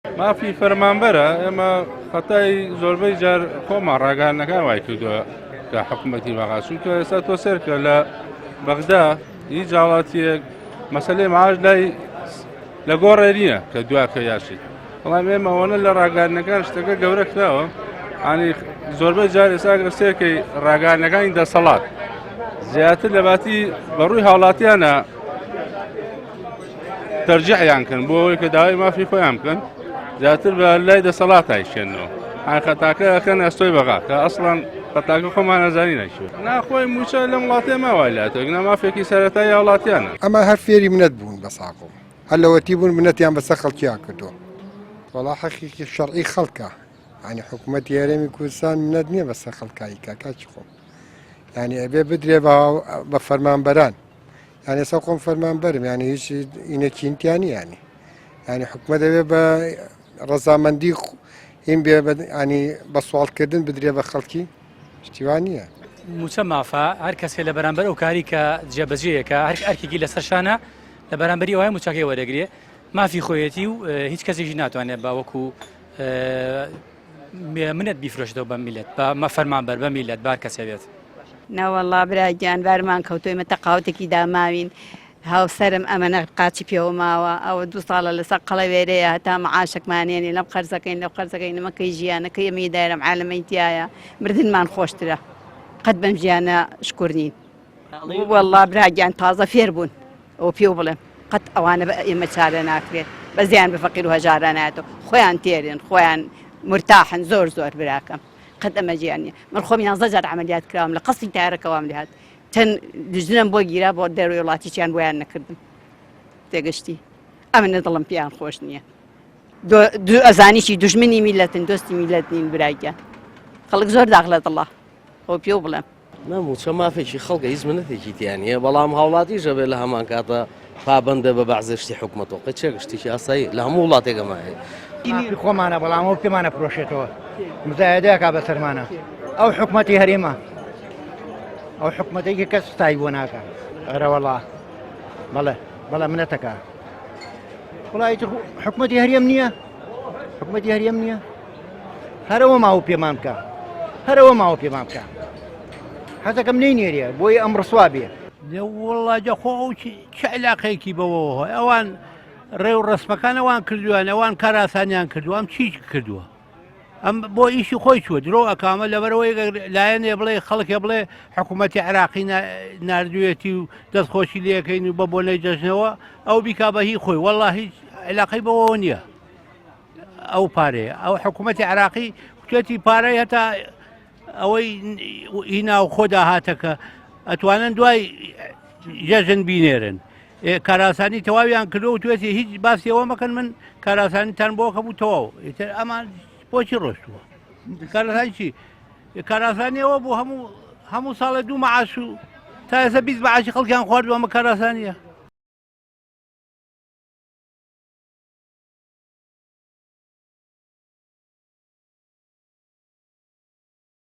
مافی فەرمانبەرە ئێمە خەتای زۆربەی جار خۆمان ڕاگەیاندنەکان وای کردووە کە حکوومەتی بەغا چونکە ئێستا تۆ سێرکە لە بەغدا هیچ وڵاتیەک مەسەلەی معاش لای لە گۆڕێ نییە کە دواکە یاشی بەڵام ئێمە ئەوەنە لە ڕاگەاندنەکان شتەکە گەورە کراوە ئانی زۆربەی جار ئێستا سێرکەی ڕاگەاندنەکانی دەسەڵات زیاتر لە باتی بەڕووی هاوڵاتیانە تەرجیحیان کردن بۆ ئەوەی کە داوای مافی خۆیان بکەن زیاتر بە لای دەسەڵات هایشێنەوە هاي خەتاکە ئەکەن ئەستۆی بەغا کە ئەسڵان خەتاکە خۆمان نەزانی نەشوێت ناخۆی موچە لە وڵاتێ ماوای لاتەوە مافێکی سەرەتایی وڵاتیانە ئەمە هەر فێری منەت بوون بە ساقۆ هەر لەوەتی بوون منەتیان بەسەر خەڵکیان کردو وەڵا حەقیقی شەرعی خەڵکە ینی حکوومەتی هەرێمی کوردستان منەت نییە بەسەر خەڵکایی کاچی خۆم ینی ئەبێ بدرێ بە فەرمانبەران یعنی ئێستا خۆم فەرمانبەرم ینی هیچ ئینەکینتیانی ینی حکوومەت دەبێ بە ڕەزامەندی هین بێ ینی بە سوالکردن بدرێ بە خەڵکی شتیوان نییە موچە مافە هەر کەسێک لە بەرامبەر ئەو کاری کە جێبەجێیەکە هەر ئەرکێکی لەسەر شانە لە بەرامبەری ئەوهای موچەکەی وەرەگرێ مافی خۆیەتی و هیچ کەسێکی ناتوانێت باوەکو منەت بیفرۆشتەوە بە میلەت بە فەرمانبەر بە میلەت بار کەسێ بێت ناوەڵا براگیان بارمان کەوتۆمە تەقاوتێکی داماوین هاوسەرم ئەمەنە قاچی پێوە ماوە ئەوە 2 ساڵە لەسەر قەڵە وێرەیە هەتا مەعاشێکمانێنی لەم قەرزەکەین لەو قەرزەکەی نمەکەی ژیانەکە ئەمەی دایرەم عالەمەیتیایە مردنمان خۆشترە قەت بەم ژیانە شکر نین وەڵا براگیان تازە فێر بوون ئەو پێو بڵێم قەت ئەوانە بە ئێمە چارە ناکرێت بە زیان بە فەقیر و هەژاراناتەوە خۆیان تێرن خۆیان مرتاحن زۆر براکەم قەت ئەمە ژیان نیە من خۆم 11 جار عملیات کراوم لە قەستی تارەکەوام لێهات تەن دژنم بۆ گیرا بۆ دەروی وڵاتییان بۆیان نەکردم تێگەشتی ئەمە دڵم پیان خۆش نییە ئەزانیی دژمنی میلەتن دۆستی میلەت نین براگیان خەڵک زۆر داغ لە دڵە خۆ پێ بڵێم نەموچە مافێکی خەڵکە هیچ منەتێکی تیانە بەڵام هاوڵاتی ژەبێ لە هەمان کاتە پابندە بە بەعزشتی حکوومەتەوە چێگشتێکی ئاسایی لە هەموو وڵاتێکەمایە خۆمانە بەڵام ئەو پێمانە پرۆشێتەوە مزایدەیەکا بە سەرمانە ئەو حکوومەتی هەرێمە ئەو حکوومەتێکی کەس ستای بۆ ناکە ئەرەوەڵا بەڵێ منەتەکە وڵی حکوومەتی هەرێم نییە حکوومەتی هەرێم نییە هەرەوە ماوە پێمان بکە هەرەوە ماوە پێمان بکە حەزەکەم نێنێریە بۆی ئەم ڕسوا بێ وڵاجە خۆ ئەو چ علاقەیەکی بەوە ئەوان ڕێو ڕسمەکان ئەوان کردووان ئەوان کاراسانیان کردو ئەم چی کردووە ئەم بۆ ئیشی خۆی چوە درۆ ئەکامە لەبەرەوەی لایەنێ بڵێ خەڵکێ بڵێ حکوومەتی عراقی نردوێتی و دەستخۆشی لەکەین و بە بۆنەی جەژنەوە ئەو بیکا بە هی خۆی وەڵا هیچ علاقەی بەوە نییە ئەو پارەیە ئەو حکوومەتی عراقی کوێتی پارەی هەتا ئەوەی هینا و خۆدا هاتەکە ئەتوانن دوای جەژن بینێرن کاراسانی تەواویان کردو و توێتی هیچ باسیەوە مەکەن من کاراسانیتان بۆکە بوو تەواو ئەمان بۆچی ڕۆشتووە کاراسانی چی کاراسانیەوە بوو هەموو ساڵە 2 مەعاش و تا ئێستا 20 مەعاشی خەڵکیان خواردووە ئەمە کاراسانیە